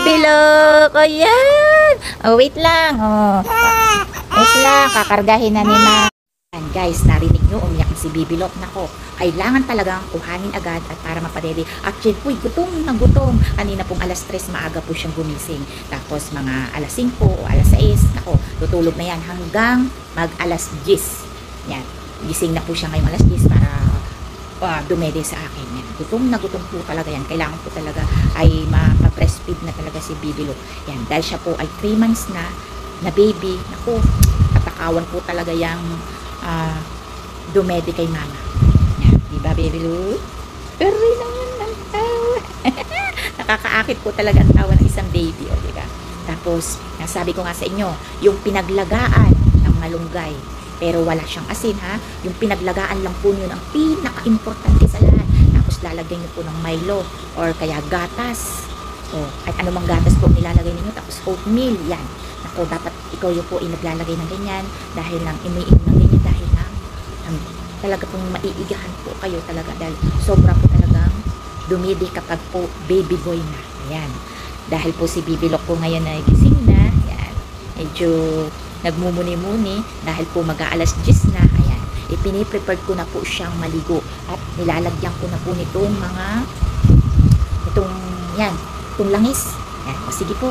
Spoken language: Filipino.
Bibilok. O yan. Oh, wait lang. Oh. Wait lang. Kakargahin na ni Ma. Yan guys, narinig nyo, umiyak si Bibilok. Nako, kailangan talagang kuhanin agad at para mapadede. Actually, uy, gutom na gutom. Kanina pong alas 3, maaga po siyang gumising. Tapos mga alas 5 o alas 6, nako, tutulog na yan hanggang mag alas 10. Yan, gising na po siya ngayong alas 10 para dumede sa akin. Yan. Gutom na gutom po talaga yan. Kailangan po talaga ay mapa-breastfeed na talaga si Bibilok. Yan, dahil siya po ay 3 months na baby. Nako, katakawan po talaga yung dumede kay mama. Yan, diba Bibilok? Pero naman ang tawa. Nakakaakit po talaga ang tawa ng isang baby. O, diba? Tapos, nasabi ko nga sa inyo, yung pinaglagaan ng malunggay, pero wala siyang asin ha. Yung pinaglagaan lang po yun ang pinaka-importante sa lahat. Tapos lalagyan niyo po ng Milo or kaya gatas. O, at anumang gatas po nilalagay niyo. Tapos oatmeal, yan. Ako, dapat ikaw yung po naglalagay ng ganyan dahil lang iniinom ng ganyan dahil lang talaga pong maiigahan po kayo talaga dahil sobra po talagang dumidi kapag po baby boy na. Ayan. Dahil po si Bibilok po ngayon na gising na. Ayan. Medyo nagmumuni-muni dahil po mag-aalas 10 na. Ayan. Ipiniprepared ko na po siyang maligo at nilalagyan ko na po nitong mga itong langis. Ayan. O sige po.